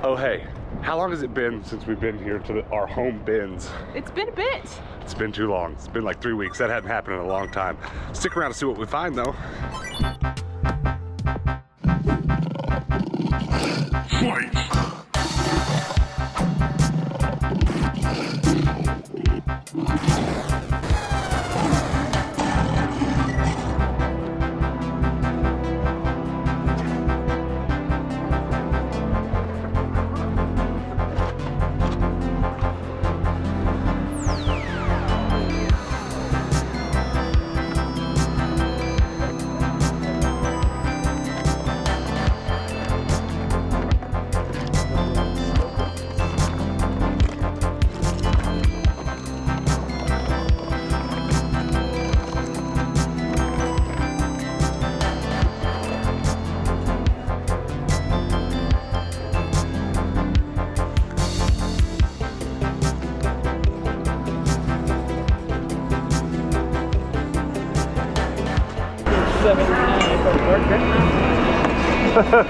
Oh hey, how long has it been since we've been here to our home bins? It's been a bit. It's been too long. It's been like 3 weeks. That hadn't happened in a long time. Stick around to see what we find though. Fight!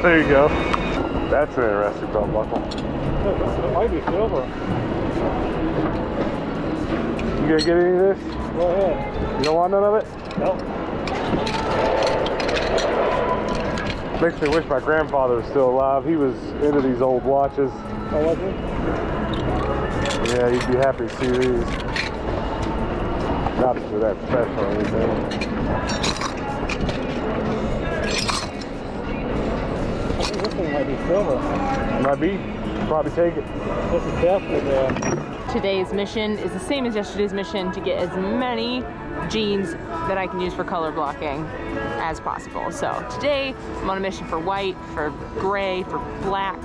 There you go. That's an interesting belt buckle. It might be silver. You gonna get any of this? Go ahead. You don't want none of it? Nope. Makes me wish my grandfather was still alive. He was into these old watches. Oh, was it? Yeah, you'd be happy to see these. Not that they're that special or anything. This thing might be silver. Might be. Probably take it. This is definitely Today's mission is the same as yesterday's mission, to get as many jeans that I can use for color blocking as possible. So today I'm on a mission for white, for gray, for black,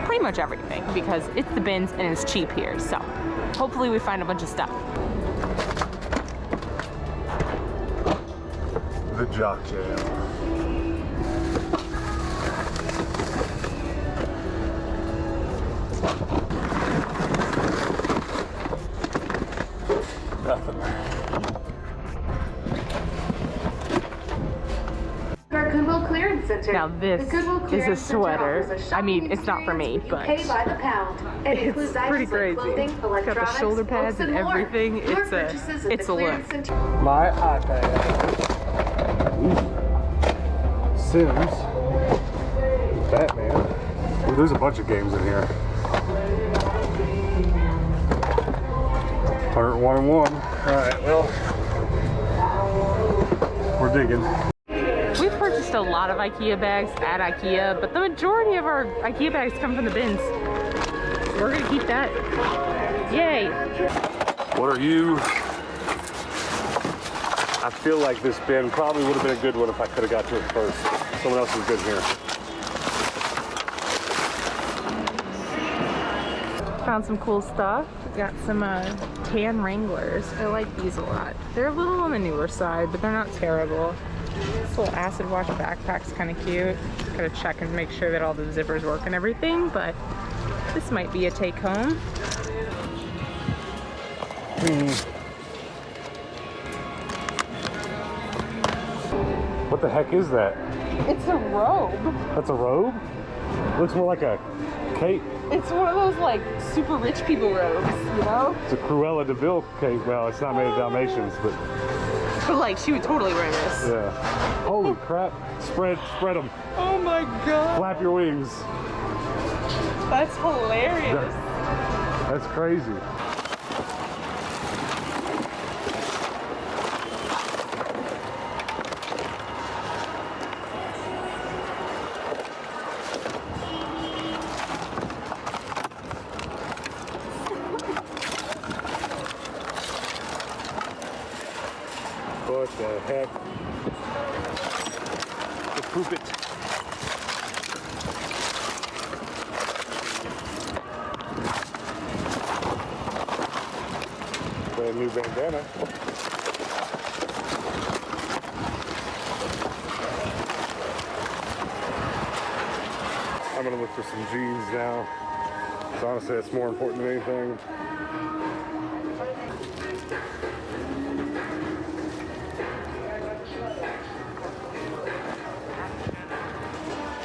pretty much everything, because it's the bins and it's cheap here. So hopefully we find a bunch of stuff. The Jock Jam. Our Goodwill Clearance Center. Now this is a sweater. I mean, it's not for me, but pay by the pound. And it's includes pretty items like crazy. clothing, It's got the electronics, shoulder pads books, and more. everything. Your It's purchases at a the look. Clearance Center. my iPad. Sims. Batman. Ooh, there's a bunch of games in here. 101 and 1. Alright, well, we're digging. We've purchased a lot of IKEA bags at IKEA, but the majority of our IKEA bags come from the bins. We're gonna keep that. Yay! What are you? I feel like this bin probably would have been a good one if I could have got to it first. Someone else is good here. Found some cool stuff. Got some tan Wranglers. I like these a lot. They're a little on the newer side, but they're not terrible. This little acid wash backpack's kind of cute. Gotta check and make sure that all the zippers work and everything, but this might be a take home. What the heck is that? It's a robe. That's a robe? Looks more like a cape. It's one of those like super rich people robes, you know? It's a Cruella de Vil cape. Well, it's not made of Dalmatians, but But like, she would totally wear this. yeah. Holy crap. Spread them. Oh my god. Flap your wings. That's hilarious. That's crazy. What the heck? Let's poop it. Brand new bandana. I'm gonna look for some jeans now. So honestly, that's more important than anything.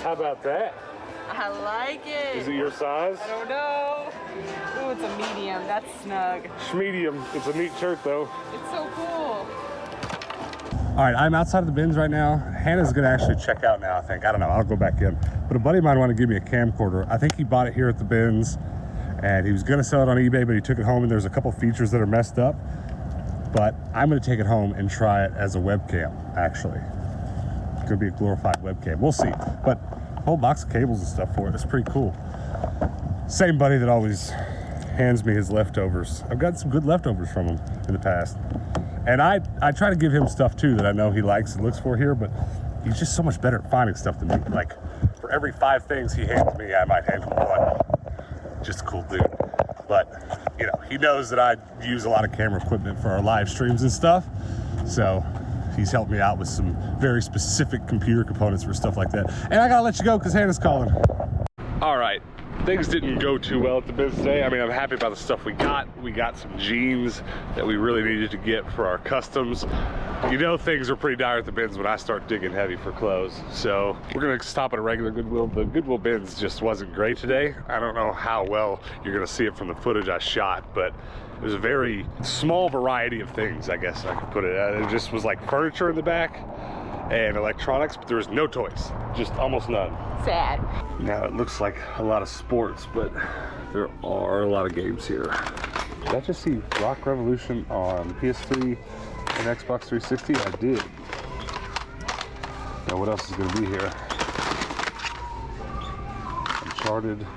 How about that? I I like it. Is it your size? I don't know. Ooh, it's a medium. That's snug. Schmedium. It's a neat shirt though. It's so cool. All right, I'm outside of the bins right now. Hannah's gonna actually check out now, I think. I don't know, I'll go back in. But a buddy of mine wanted to give me a camcorder. I think he bought it here at the bins and he was gonna sell it on eBay, but he took it home and there's a couple features that are messed up. But I'm gonna take it home and try it as a webcam, actually. It's gonna be a glorified webcam, we'll see. But a whole box of cables and stuff for it, it's pretty cool. Same buddy that always hands me his leftovers. I've got some good leftovers from him in the past. And I try to give him stuff too that I know he likes and looks for here, but he's just so much better at finding stuff than me. Like, for every 5 things he hands me, I might hand him 1. Just a cool dude. But, you know, he knows that I use a lot of camera equipment for our live streams and stuff. So he's helped me out with some very specific computer components for stuff like that. And I gotta let you go because Hannah's calling. All right. Things didn't go too well at the biz today. I mean, I'm happy about the stuff we got. We got some jeans that we really needed to get for our customs. You know, things are pretty dire at the bins when I start digging heavy for clothes. So we're gonna stop at a regular Goodwill. The Goodwill bins just wasn't great today. I don't know how well you're gonna see it from the footage I shot, but it was a very small variety of things, I guess I could put it. It just was like furniture in the back and electronics, but there was no toys, just almost none. Sad. Now it looks like a lot of sports, but there are a lot of games here. Did I just see Rock Revolution on PS3 and Xbox 360? I did. Now what else is going to be here? Uncharted,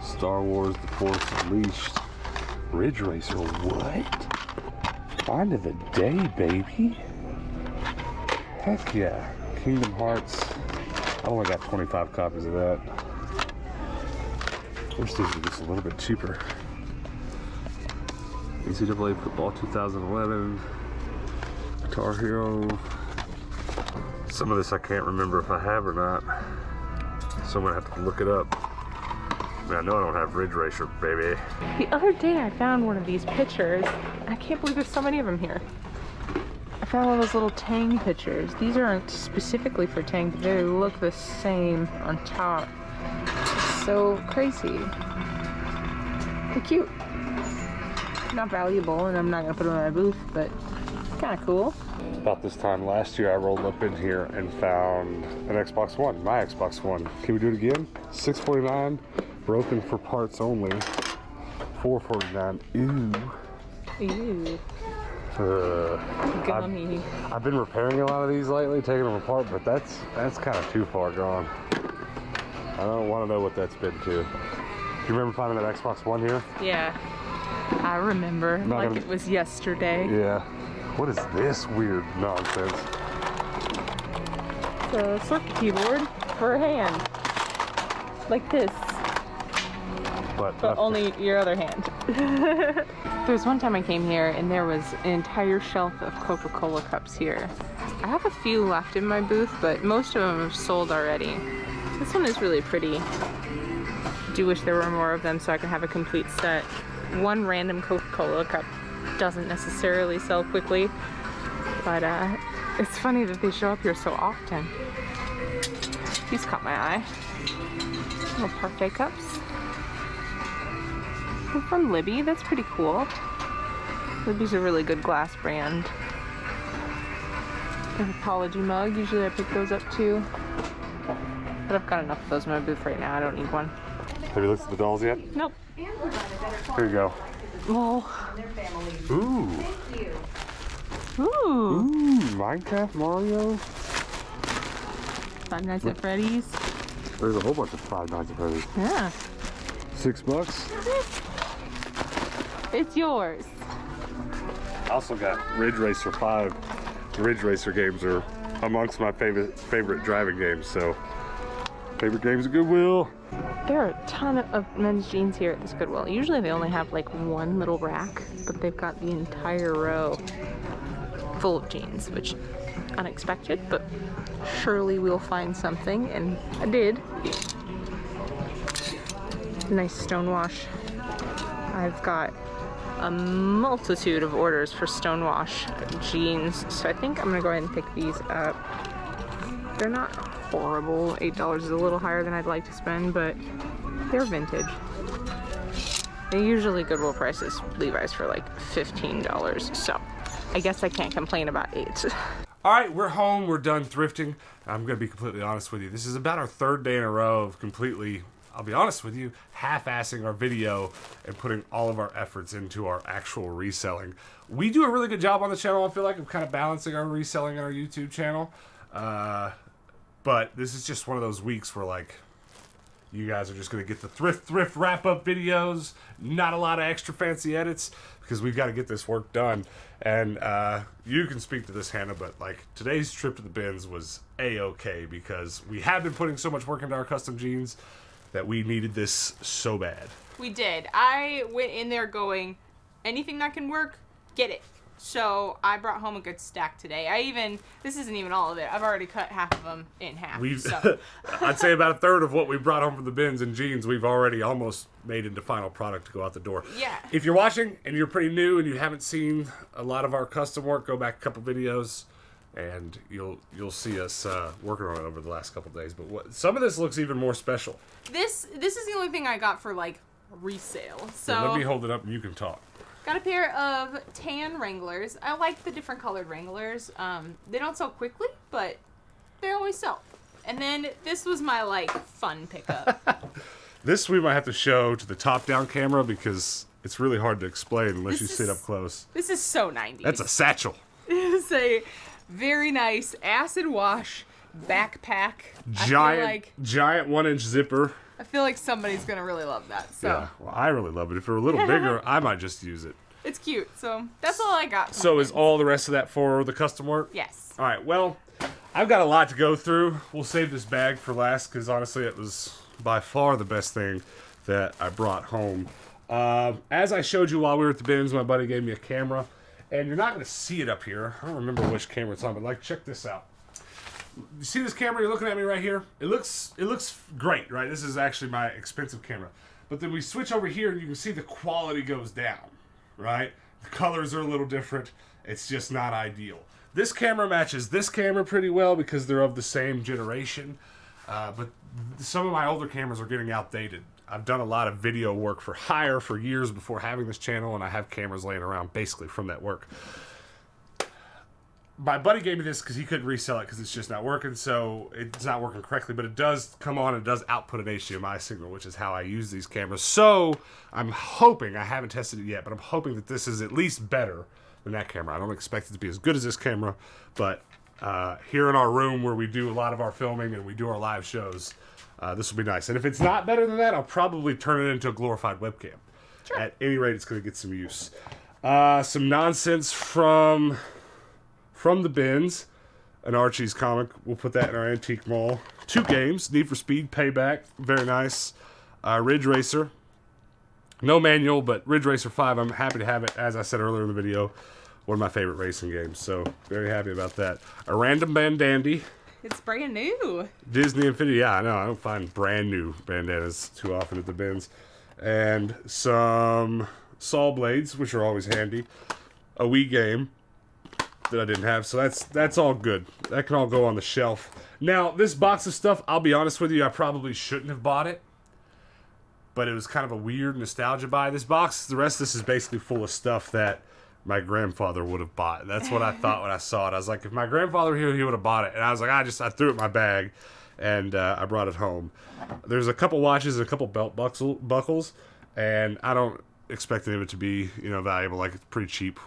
Star Wars, The Force Unleashed, Ridge Racer. What? Find of the day, baby. Heck yeah. Kingdom Hearts. I only got 25 copies of that. I wish these were just a little bit cheaper. NCAA Football 2011. Guitar Hero. Some of this I can't remember if I have or not. So I'm gonna have to look it up. I mean, I know I don't have Ridge Racer, baby. The other day I found one of these pictures. I can't believe there's so many of them here. I found all those little Tang pictures. These aren't specifically for Tang, but they look the same on top. It's so crazy. They're cute. Not valuable, and I'm not gonna put them in my booth, but kind of cool. About this time last year, I rolled up in here and found an Xbox One, my Xbox One. Can we do it again? $649, broken for parts only. $449. Ew. Ew. Gummy. I've been repairing a lot of these lately, taking them apart, but that's kind of too far gone. I don't want to know what that's been to. Do you remember finding that Xbox One here? Yeah, I remember like it was yesterday. Yeah. What is this weird nonsense? It's a circuit keyboard for a hand, like this, but only your other hand. There was one time I came here and there was an entire shelf of Coca-Cola cups here. I have a few left in my booth, but most of them have sold already. This one is really pretty. I do wish there were more of them so I could have a complete set. One random Coca-Cola cup doesn't necessarily sell quickly, but it's funny that they show up here so often. These caught my eye. Little parfait cups. They're from Libby, that's pretty cool. Libby's a really good glass brand. An apology mug, usually I pick those up too. But I've got enough of those in my booth right now, I don't need one. Have you looked at the dolls yet? Nope. Here you go. Well. Ooh. Ooh. Minecraft Mario. Five Nights at Freddy's. There's a whole bunch of Five Nights at Freddy's. Yeah. $6. It's yours. I also got Ridge Racer 5. The Ridge Racer games are amongst my favorite driving games, so favorite games at Goodwill. There are a ton of men's jeans here at this Goodwill. Usually they only have like one little rack, but they've got the entire row full of jeans, which unexpected, but surely we'll find something, and I did. Nice stonewash. I've got a multitude of orders for stonewash jeans, so I think I'm gonna go ahead and pick these up. They're not horrible. $8 is a little higher than I'd like to spend, but they're vintage. And usually Goodwill prices Levi's for like $15, so I guess I can't complain about 8. All right, we're home. We're done thrifting. I'm going to be completely honest with you. This is about our 3rd day in a row of completely, I'll be honest with you, half-assing our video and putting all of our efforts into our actual reselling. We do a really good job on the channel, I feel like, of kind of balancing our reselling on our YouTube channel. But this is just one of those weeks where, like, you guys are just going to get the thrift wrap-up videos, not a lot of extra fancy edits, because we've got to get this work done. And you can speak to this, Hannah, but like today's trip to the bins was A-okay because we have been putting so much work into our custom jeans that we needed this so bad. We did. I went in there going, anything that can work, get it. So I brought home a good stack today. This isn't even all of it. I've already cut half of them in half. So. I'd say about 1/3 of what we brought home from the bins and jeans we've already almost made into final product to go out the door. Yeah. If you're watching and you're pretty new and you haven't seen a lot of our custom work, go back a couple videos and you'll see us working on it over the last couple days. But some of this looks even more special. This is the only thing I got for like resale. So Let me hold it up and you can talk. Got a pair of tan Wranglers. I like the different colored Wranglers. They don't sell quickly, but they always sell. And then this was my like fun pickup. This we might have to show to the top-down camera because it's really hard to explain unless you sit up close. This is so 90s. That's a satchel. It's a very nice acid wash backpack. Giant 1-inch zipper. I feel like somebody's gonna really love that. So Yeah, well, I really love it. If it were a little bigger, I might just use it. it's cute. So that's all I got. So is all the rest of that for the custom work? Yes. All right, well, I've got a lot to go through. We'll save this bag for last because honestly it was by far the best thing that I brought home. As I showed you while we were at the bins, my buddy gave me a camera. And you're not going to see it up here. I don't remember which camera it's on, but like, check this out. You see this camera you're looking at me right here? It looks great, right? This is actually my expensive camera. But then we switch over here and you can see the quality goes down, right? The colors are a little different. It's just not ideal. This camera matches this camera pretty well because they're of the same generation. But some of my older cameras are getting outdated. I've done a lot of video work for hire for years before having this channel, and I have cameras laying around basically from that work. My buddy gave me this because he couldn't resell it because it's just not working, so it's not working correctly, but it does come on and it does output an HDMI signal, which is how I use these cameras. So I'm hoping, I haven't tested it yet, but I'm hoping that this is at least better than that camera. I don't expect it to be as good as this camera, but here in our room where we do a lot of our filming and we do our live shows, this will be nice. And if it's not better than that, I'll probably turn it into a glorified webcam. Sure. At any rate, it's going to get some use. Some nonsense from the bins. An Archie's comic. We'll put that in our antique mall. 2 games. Need for Speed Payback. Very nice. Ridge Racer. No manual, but Ridge Racer 5. I'm happy to have it, as I said earlier in the video. One of my favorite racing games. So, very happy about that. A Random Band Dandy. It's brand new. Disney Infinity, yeah, I know. I don't find brand new bandanas too often at the bins. And some saw blades, which are always handy. A Wii game that I didn't have, so that's all good. That can all go on the shelf. Now, this box of stuff, I'll be honest with you, I probably shouldn't have bought it. But it was kind of a weird nostalgia buy. This box, the rest of this is basically full of stuff that my grandfather would have bought. That's what I thought when I saw it. I was like, if my grandfather were here, he would have bought it. And I was like, I threw it in my bag, and I brought it home. There's a couple watches and a couple belt buckles, and I don't expect any of it to be, valuable. Like, it's pretty cheap,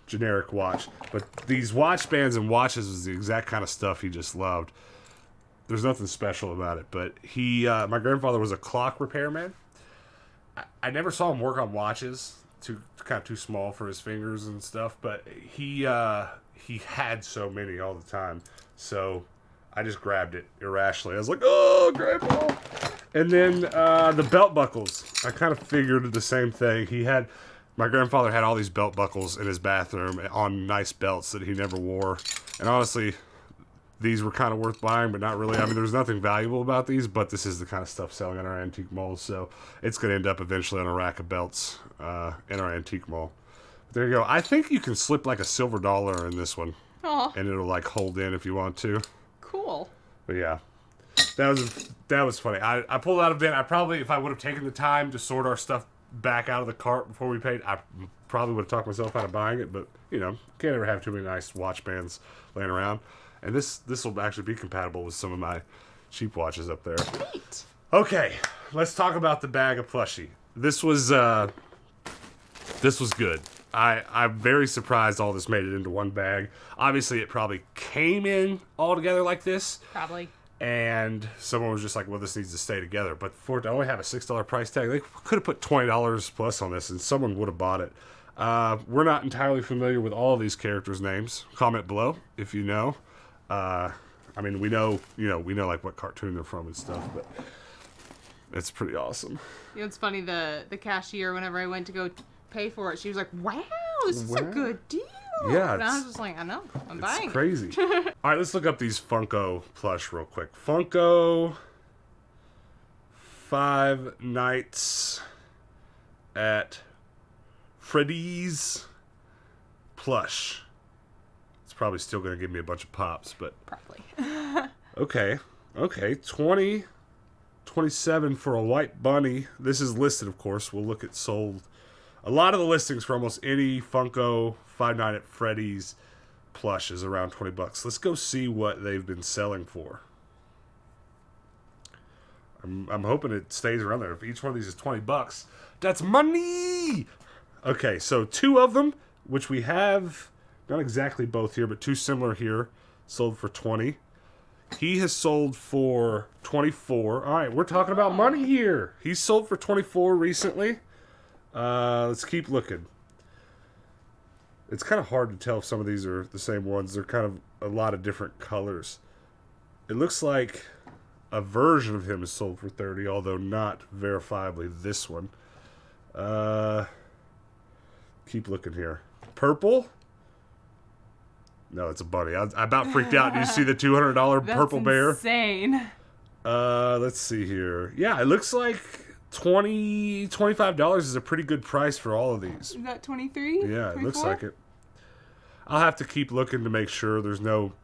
generic watch. But these watch bands and watches was the exact kind of stuff he just loved. There's nothing special about it. But my grandfather was a clock repairman. I never saw him work on watches. Kind of too small for his fingers and stuff, but he had so many all the time, so I just grabbed it irrationally. I was like, oh, Grandpa! And then the belt buckles, I kind of figured the same thing. My grandfather had all these belt buckles in his bathroom on nice belts that he never wore, and honestly, these were kind of worth buying, but not really. I mean, there's nothing valuable about these, but this is the kind of stuff selling in our antique malls, so it's going to end up eventually on a rack of belts in our antique mall. But there you go. I think you can slip like a silver dollar in this one. Aw. And it'll like hold in if you want to. Cool. But yeah, That was funny. I pulled out a bin. I probably, if I would have taken the time to sort our stuff back out of the cart before we paid, I probably would have talked myself out of buying it. But, you know, can't ever have too many nice watch bands laying around. And this will actually be compatible with some of my cheap watches up there. Neat. Okay, let's talk about the bag of plushie. This was good. I'm very surprised all this made it into one bag. Obviously, it probably came in all together like this. Probably. And someone was just like, well, this needs to stay together. But for it to only have a $6 price tag, they could have put $20 plus on this, and someone would have bought it. We're not entirely familiar with all of these characters' names. Comment below if you know. I mean, we know like what cartoon they're from and stuff, but it's pretty awesome. You know, it's funny, the cashier, whenever I went to go pay for it, she was like, wow, this is a good deal. Yeah, and I was just like, I know, I'm buying it's crazy. All right, let's look up these Funko plush real quick. Funko 5 Nights at Freddy's plush. It's probably still going to give me a bunch of pops, but Probably. okay. 27 for a white bunny. This is listed, of course. We'll look at sold. A lot of the listings for almost any Funko 5 Nights at Freddy's plush is around $20. Let's go see what they've been selling for. I'm hoping it stays around there. If each one of these is $20, that's money. Okay, so 2 of them, which we have, not exactly both here, but 2 similar here, sold for $20. He has sold for $24. All right, we're talking about money here. He's sold for $24 recently. Let's keep looking. It's kind of hard to tell if some of these are the same ones. They're kind of a lot of different colors. It looks like a version of him is sold for $30, although not verifiably this one. Keep looking here. Purple? No, it's a bunny. I about freaked out. Do you see the $200 purple bear? Insane. Let's see here. Yeah, it looks like $25 is a pretty good price for all of these. Is that 23? Yeah, 24? it looks like it. I'll have to keep looking to make sure there's no,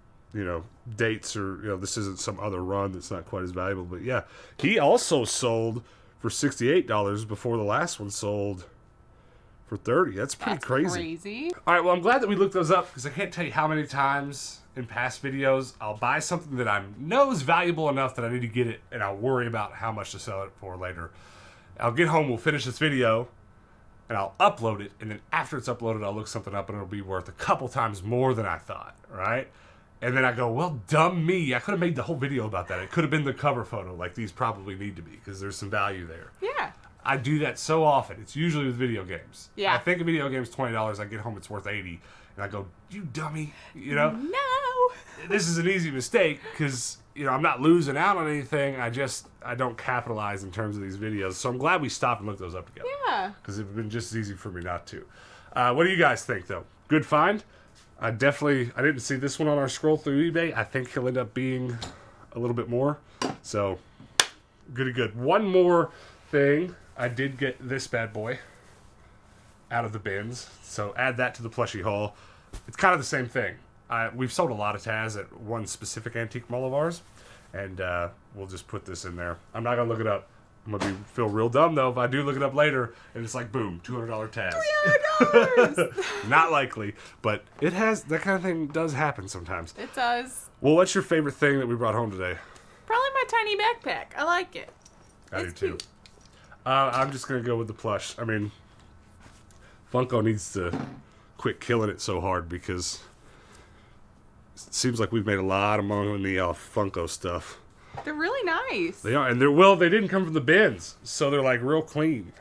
dates or, this isn't some other run that's not quite as valuable. But yeah, he also sold for $68 before the last one sold for $30. That's pretty crazy. All right, well, I'm glad that we looked those up because I can't tell you how many times in past videos I'll buy something that I know is valuable enough that I need to get it, and I'll worry about how much to sell it for later. I'll get home, we'll finish this video, and I'll upload it, and then after it's uploaded, I'll look something up, and it'll be worth a couple times more than I thought, right? And then I go, well, dumb me. I could have made the whole video about that. It could have been the cover photo, like these probably need to be, because there's some value there. Yeah. I do that so often. It's usually with video games. Yeah. I think a video game's $20. I get home, it's worth $80. And I go, you dummy. No. This is an easy mistake because, I'm not losing out on anything. I don't capitalize in terms of these videos. So I'm glad we stopped and looked those up together. Yeah. Because it would have been just as easy for me not to. What do you guys think, though? Good find? I didn't see this one on our scroll through eBay. I think he'll end up being a little bit more. So, good. One more thing. I did get this bad boy out of the bins. So add that to the plushie haul. It's kind of the same thing. We've sold a lot of Taz at one specific antique mall of ours. And we'll just put this in there. I'm not going to look it up. I'm going to feel real dumb, though, if I do look it up later. And it's like, boom, $200 Taz. $300! Not likely. But that kind of thing does happen sometimes. It does. Well, what's your favorite thing that we brought home today? Probably my tiny backpack. I like it. I do, too. Cute. I'm just going to go with the plush. I mean, Funko needs to quit killing it so hard because it seems like we've made a lot of money on the Funko stuff. They're really nice. They are, and they didn't come from the bins, so they're like real clean.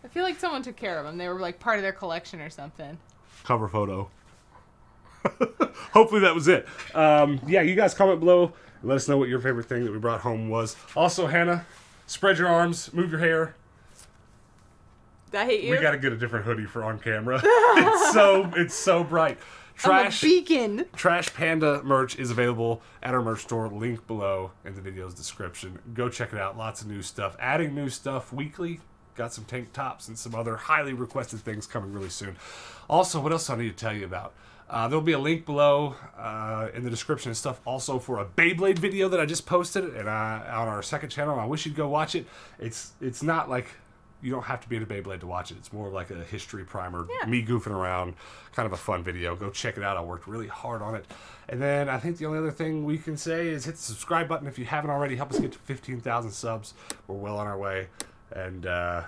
I feel like someone took care of them. They were like part of their collection or something. Cover photo. Hopefully that was it. Yeah, you guys comment below and let us know what your favorite thing that we brought home was. Also, Hannah, spread your arms, move your hair. Did I hate you? We gotta get a different hoodie for on camera. it's so bright. I'm a beacon. Trash Panda merch is available at our merch store. Link below in the video's description. Go check it out. Lots of new stuff. Adding new stuff weekly. Got some tank tops and some other highly requested things coming really soon. Also, what else do I need to tell you about? There'll be a link below in the description and stuff also for a Beyblade video that I just posted and on our second channel. I wish you'd go watch it. It's not like you don't have to be into Beyblade to watch it. It's more like a history primer, me goofing around, kind of a fun video. Go check it out. I worked really hard on it. And then I think the only other thing we can say is hit the subscribe button if you haven't already. Help us get to 15,000 subs. We're well on our way. And I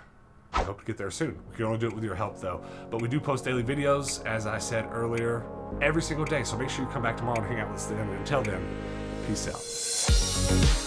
hope to get there soon. We can only do it with your help, though. But we do post daily videos, as I said earlier, every single day. So make sure you come back tomorrow and hang out with us then. And until then, peace out.